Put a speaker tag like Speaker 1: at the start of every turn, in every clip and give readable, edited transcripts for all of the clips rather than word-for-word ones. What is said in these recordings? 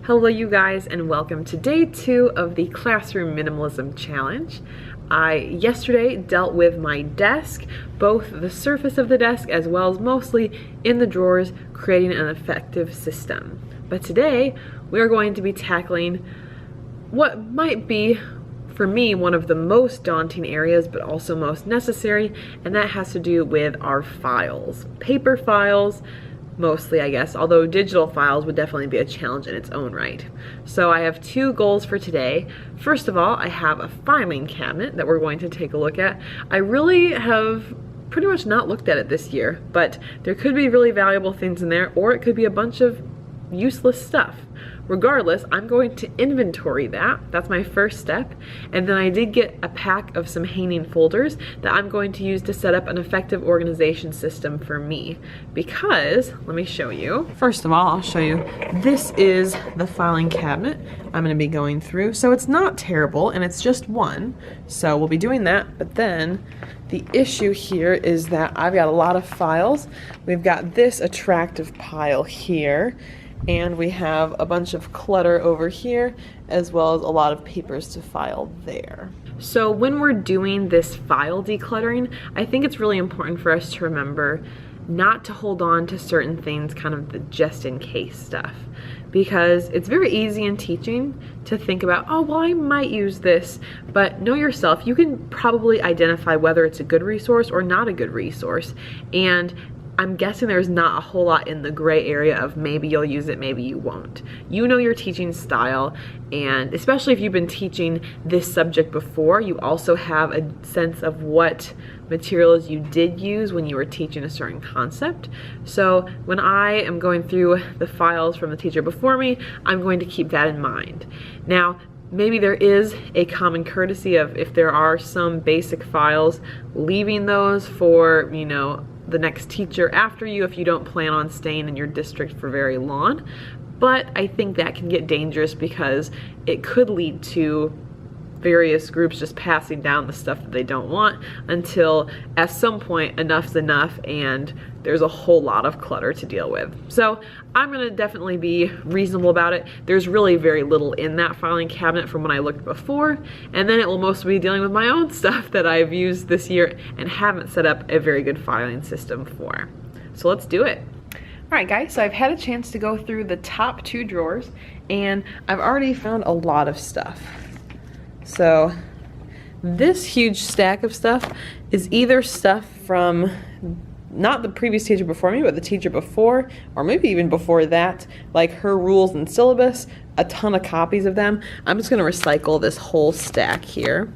Speaker 1: Hello you guys, and welcome to day 2 of the Classroom Minimalism Challenge. I yesterday dealt with my desk, both the surface of the desk as well as mostly in the drawers, creating an effective system. But today we are going to be tackling what might be, for me, one of the most daunting areas but also most necessary, and that has to do with our files. Paper files, mostly, I guess, although digital files would definitely be a challenge in its own right. So I have 2 goals for today. First of all, I have a filing cabinet that we're going to take a look at. I really have pretty much not looked at it this year, but there could be really valuable things in there, or it could be a bunch of useless stuff. Regardless, I'm going to inventory that. That's my first step. And then I did get a pack of some hanging folders that I'm going to use to set up an effective organization system for me. Because, let me show you. First of all, I'll show you. This is the filing cabinet I'm going to be going through. So it's not terrible, and it's just one. So we'll be doing that. But then the issue here is that I've got a lot of files. We've got this attractive pile here, and we have a bunch of clutter over here, as well as a lot of papers to file there. So when we're doing this file decluttering, I think it's really important for us to remember not to hold on to certain things, kind of the just in case stuff. Because it's very easy in teaching to think about, oh, well, I might use this, but know yourself. You can probably identify whether it's a good resource or not a good resource. And I'm guessing there's not a whole lot in the gray area of maybe you'll use it, maybe you won't. You know your teaching style, and especially if you've been teaching this subject before, you also have a sense of what materials you did use when you were teaching a certain concept. So when I am going through the files from the teacher before me, I'm going to keep that in mind. Now, maybe there is a common courtesy of, if there are some basic files, leaving those for, you know, the next teacher after you if you don't plan on staying in your district for very long. But I think that can get dangerous because it could lead to various groups just passing down the stuff that they don't want until at some point enough's enough and there's a whole lot of clutter to deal with. So I'm gonna definitely be reasonable about it. There's really very little in that filing cabinet from when I looked before, and then it will mostly be dealing with my own stuff that I've used this year and haven't set up a very good filing system for. So let's do it. Alright guys, so I've had a chance to go through the top 2 drawers and I've already found a lot of stuff. So this huge stack of stuff is either stuff from not the previous teacher before me, but the teacher before, or maybe even before that, like her rules and syllabus, a ton of copies of them. I'm just going to recycle this whole stack here.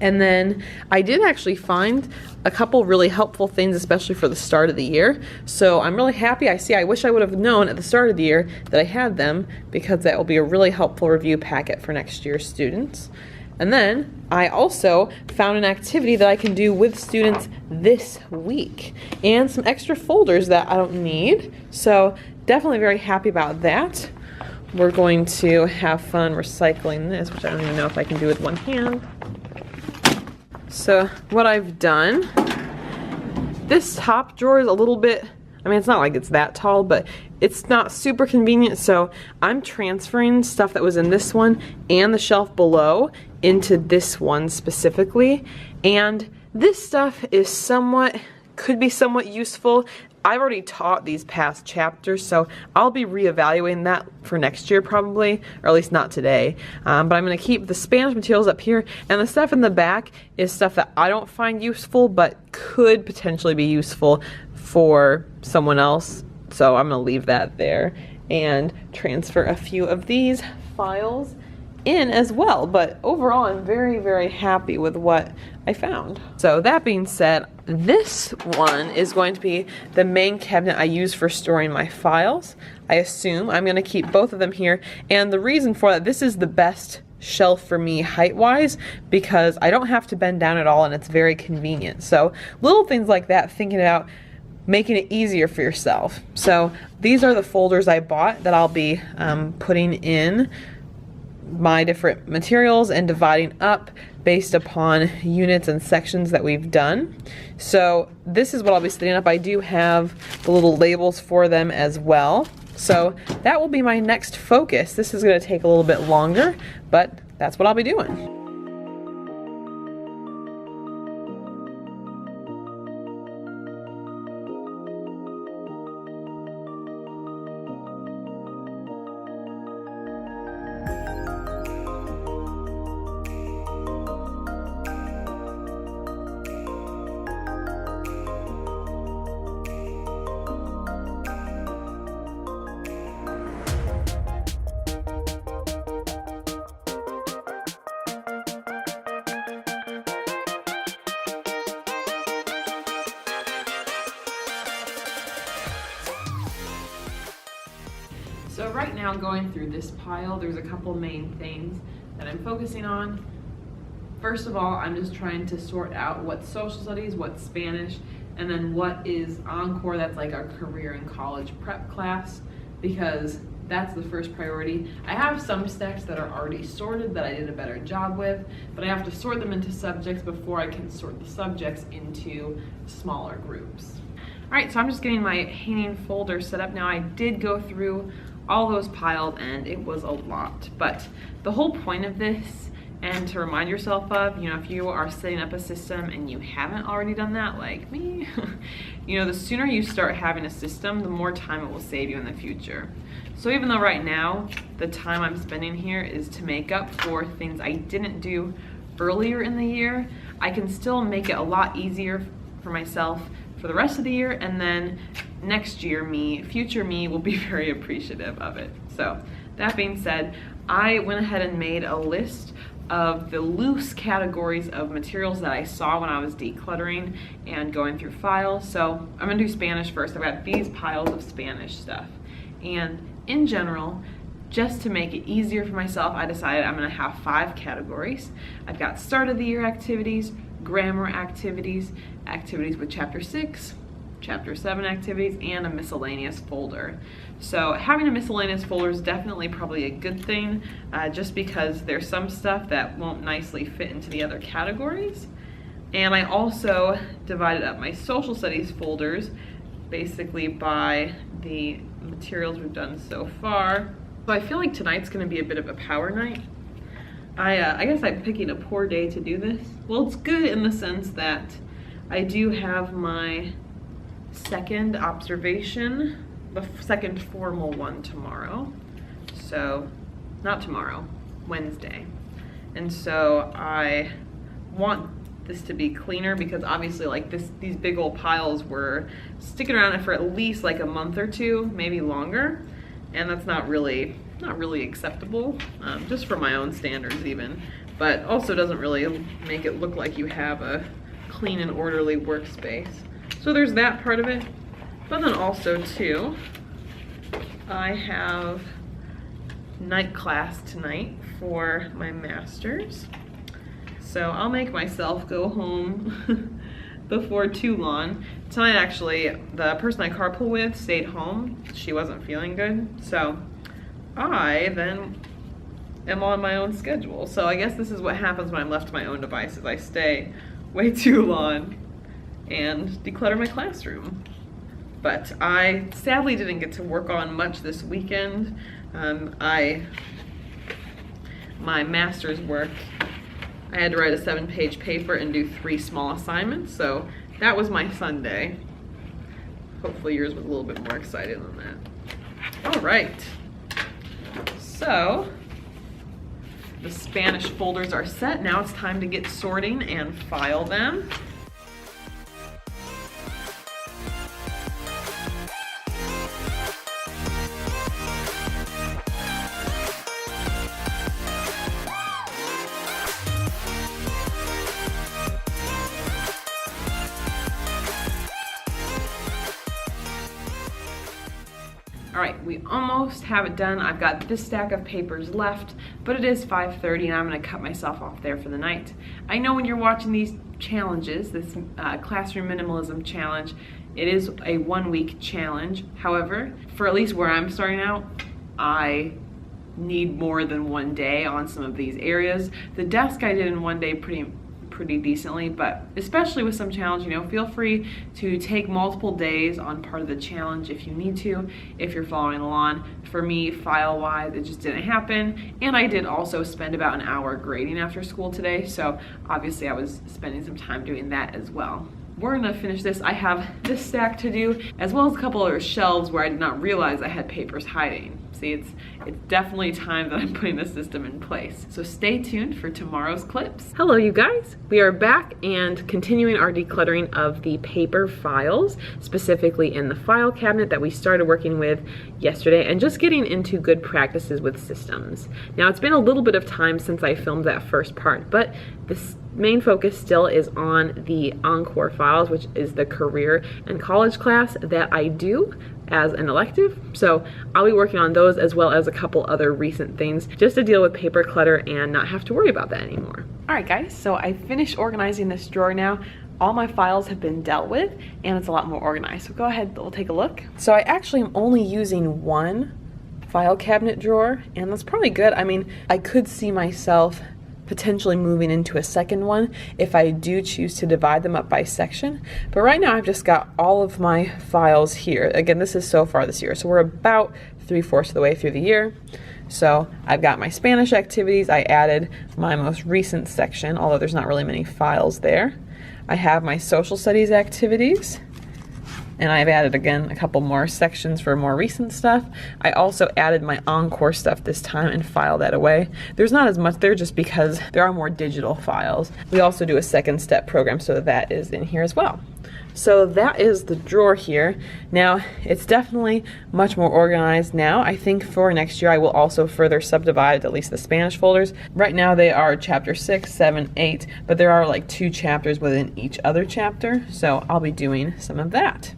Speaker 1: And then I did actually find a couple really helpful things, especially for the start of the year. So I'm really happy. I wish I would have known at the start of the year that I had them, because that will be a really helpful review packet for next year's students. And then I also found an activity that I can do with students this week, and some extra folders that I don't need. So definitely very happy about that. We're going to have fun recycling this, which I don't even know if I can do with one hand. So what I've done, this top drawer is a little bit, I mean, it's not like it's that tall, but it's not super convenient, so I'm transferring stuff that was in this one and the shelf below into this one specifically. And this stuff is could be somewhat useful. I've already taught these past chapters, so I'll be reevaluating that for next year probably, or at least not today. But I'm going to keep the Spanish materials up here, and the stuff in the back is stuff that I don't find useful, but could potentially be useful for someone else. So I'm going to leave that there and transfer a few of these files in as well. But overall, I'm very, very happy with what I found. So that being said, this one is going to be the main cabinet I use for storing my files. I assume I'm going to keep both of them here, and the reason for that, this is the best shelf for me height-wise, because I don't have to bend down at all and it's very convenient. So little things like that, thinking about making it easier for yourself. So these are the folders I bought that I'll be putting in my different materials and dividing up based upon units and sections that we've done. So this is what I'll be setting up. I do have the little labels for them as well. So that will be my next focus. This is going to take a little bit longer, but that's what I'll be doing. So right now, going through this pile, there's a couple main things that I'm focusing on. First of all, I'm just trying to sort out what's social studies, what's Spanish, and then what is Encore, that's like our career and college prep class, because that's the first priority. I have some stacks that are already sorted that I did a better job with, but I have to sort them into subjects before I can sort the subjects into smaller groups. All right, so I'm just getting my hanging folder set up now. I did go through all those piles and it was a lot, but the whole point of this, and to remind yourself of, if you are setting up a system and you haven't already done that, like me, the sooner you start having a system, the more time it will save you in the future. So even though right now the time I'm spending here is to make up for things I didn't do earlier in the year, I can still make it a lot easier for myself for the rest of the year, and then next year future me will be very appreciative of it. So that being said, I went ahead and made a list of the loose categories of materials that I saw when I was decluttering and going through files. So I'm gonna do Spanish first. I've got these piles of Spanish stuff. And in general, just to make it easier for myself, I decided I'm gonna have 5 categories. I've got start of the year activities, grammar activities, activities with chapter 6, chapter 7 activities, and a miscellaneous folder. So having a miscellaneous folder is definitely probably a good thing, just because there's some stuff that won't nicely fit into the other categories. And I also divided up my social studies folders basically by the materials we've done so far. So I feel like tonight's gonna be a bit of a power night. I guess I'm picking a poor day to do this. Well, it's good in the sense that I do have my second observation, the second formal one tomorrow. So, not tomorrow, Wednesday. And so I want this to be cleaner because obviously like these big old piles were sticking around for at least like a month or two, maybe longer. And that's not really acceptable, just for my own standards even, but also doesn't really make it look like you have a clean and orderly workspace. So there's that part of it, but then also too, I have night class tonight for my master's. So I'll make myself go home before too long. Tonight actually, the person I carpool with stayed home. She wasn't feeling good, so I then am on my own schedule. So I guess this is what happens when I'm left to my own devices. I stay way too long and declutter my classroom. But I sadly didn't get to work on much this weekend. My master's work, I had to write a 7-page paper and do 3 small assignments, so that was my Sunday. Hopefully yours was a little bit more exciting than that. All right, so the Spanish folders are set. Now it's time to get sorting and file them. All right, we almost have it done. I've got this stack of papers left, but it is 5:30 and I'm gonna cut myself off there for the night. I know when you're watching these challenges, this Classroom Minimalism challenge, it is a 1-week challenge. However, for at least where I'm starting out, I need more than 1 day on some of these areas. The desk I did in 1 day pretty pretty decently, but especially with some challenge, you know, feel free to take multiple days on part of the challenge if you need to, if you're following along. For me, file-wise, it just didn't happen, and I did also spend about an hour grading after school today, so obviously I was spending some time doing that as well. We're gonna finish this. I have this stack to do, as well as a couple other shelves where I did not realize I had papers hiding. See, it's definitely time that I'm putting the system in place. So stay tuned for tomorrow's clips. Hello, you guys. We are back and continuing our decluttering of the paper files, specifically in the file cabinet that we started working with yesterday, and just getting into good practices with systems. Now, it's been a little bit of time since I filmed that first part, but this main focus still is on the Encore files, which is the career and college class that I do as an elective. So I'll be working on those as well as a couple other recent things just to deal with paper clutter and not have to worry about that anymore. All right, guys, so I finished organizing this drawer now. All my files have been dealt with and it's a lot more organized. So go ahead, we'll take a look. So I actually am only using one file cabinet drawer, and that's probably good. I mean, I could see myself potentially moving into a second one if I do choose to divide them up by section. But right now I've just got all of my files here. Again, this is so far this year. So we're about 3/4 of the way through the year. So I've got my Spanish activities. I added my most recent section, although there's not really many files there. I have my social studies activities. And I've added, again, a couple more sections for more recent stuff. I also added my Encore stuff this time and filed that away. There's not as much there just because there are more digital files. We also do a second step program, so that is in here as well. So that is the drawer here. Now, it's definitely much more organized now. I think for next year I will also further subdivide at least the Spanish folders. Right now they are chapter 6, 7, 8, but there are like 2 chapters within each other chapter, so I'll be doing some of that.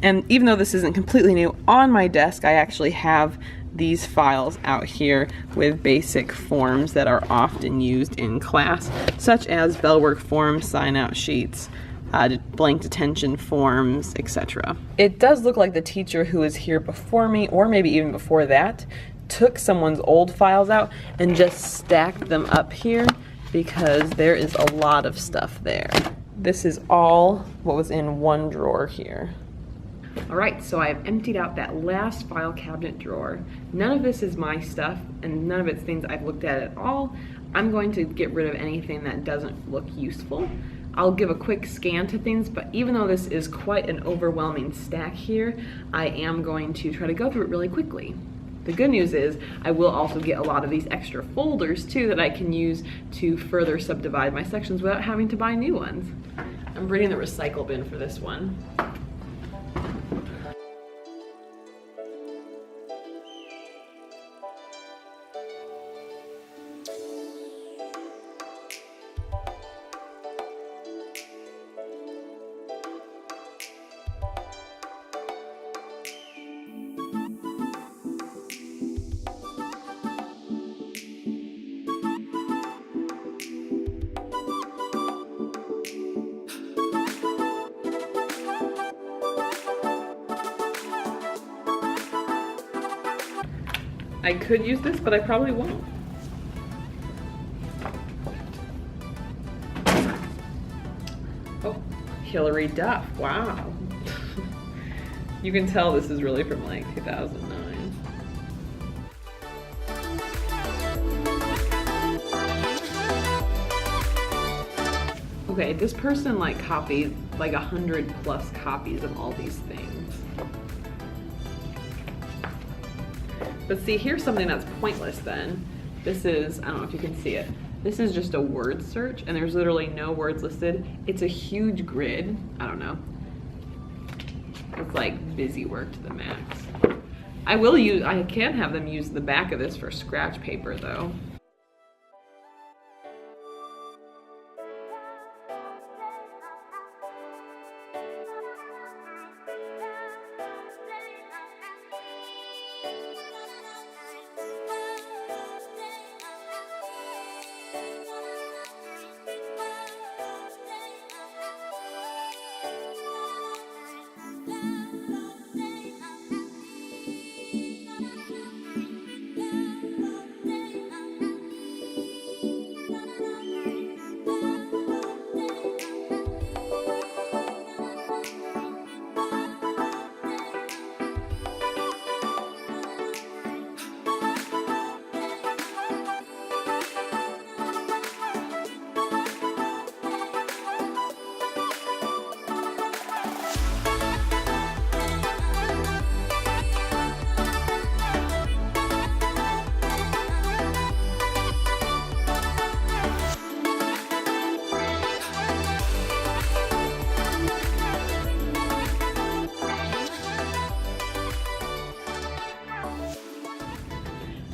Speaker 1: And even though this isn't completely new, on my desk I actually have these files out here with basic forms that are often used in class, such as bell work forms, sign-out sheets, blank detention forms, etc. It does look like the teacher who was here before me, or maybe even before that, took someone's old files out and just stacked them up here because there is a lot of stuff there. This is all what was in one drawer here. All right, so I've emptied out that last file cabinet drawer. None of this is my stuff, and none of it's things I've looked at all. I'm going to get rid of anything that doesn't look useful. I'll give a quick scan to things, but even though this is quite an overwhelming stack here, I am going to try to go through it really quickly. The good news is I will also get a lot of these extra folders too that I can use to further subdivide my sections without having to buy new ones. I'm bringing the recycle bin for this one. I could use this, but I probably won't. Oh, Hillary Duff, wow. You can tell this is really from like 2009. Okay, this person like copied like 100+ copies of all these things. But see, here's something that's pointless then. This is, I don't know if you can see it. This is just a word search and there's literally no words listed. It's a huge grid. I don't know. It's like busy work to the max. I can have them use the back of this for scratch paper though.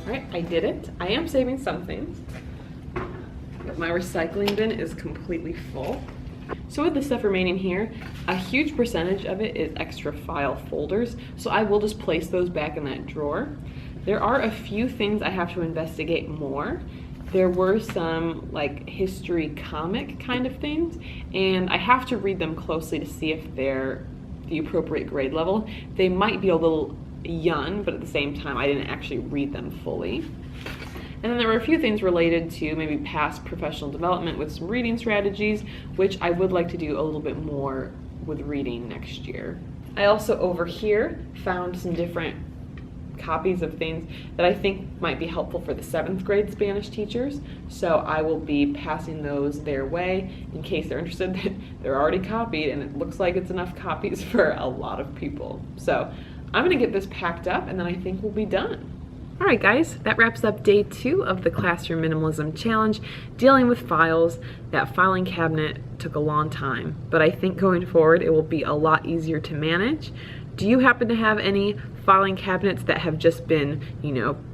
Speaker 1: All right, I did it. I am saving some things, but my recycling bin is completely full. So with the stuff remaining here, a huge percentage of it is extra file folders, so I will just place those back in that drawer. There are a few things I have to investigate more. There were some like history comic kind of things, and I have to read them closely to see if they're the appropriate grade level. They might be a little young, but at the same time, I didn't actually read them fully. And then there were a few things related to maybe past professional development with some reading strategies, which I would like to do a little bit more with reading next year. I also over here found some different copies of things that I think might be helpful for the 7th grade Spanish teachers. So I will be passing those their way in case they're interested. They're already copied and it looks like it's enough copies for a lot of people. So I'm gonna get this packed up and then I think we'll be done. All right, guys, that wraps up day 2 of the Classroom Minimalism Challenge, dealing with files. That filing cabinet took a long time, but I think going forward it will be a lot easier to manage. Do you happen to have any filing cabinets that have just been,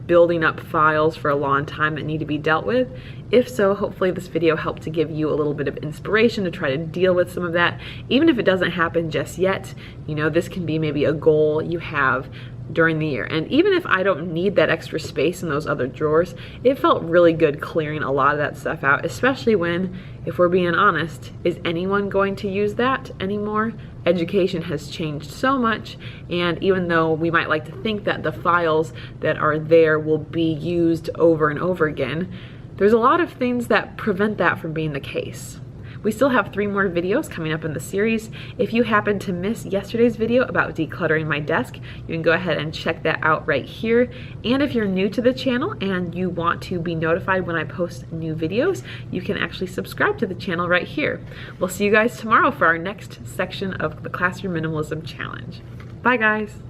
Speaker 1: building up files for a long time that need to be dealt with? If so, hopefully this video helped to give you a little bit of inspiration to try to deal with some of that. Even if it doesn't happen just yet, this can be maybe a goal you have during the year. And even if I don't need that extra space in those other drawers, it felt really good clearing a lot of that stuff out, especially when, if we're being honest, is anyone going to use that anymore? Education has changed so much, and even though we might like to think that the files that are there will be used over and over again, there's a lot of things that prevent that from being the case. We still have 3 more videos coming up in the series. If you happen to miss yesterday's video about decluttering my desk, you can go ahead and check that out right here. And if you're new to the channel and you want to be notified when I post new videos, you can actually subscribe to the channel right here. We'll see you guys tomorrow for our next section of the Classroom Minimalism Challenge. Bye, guys.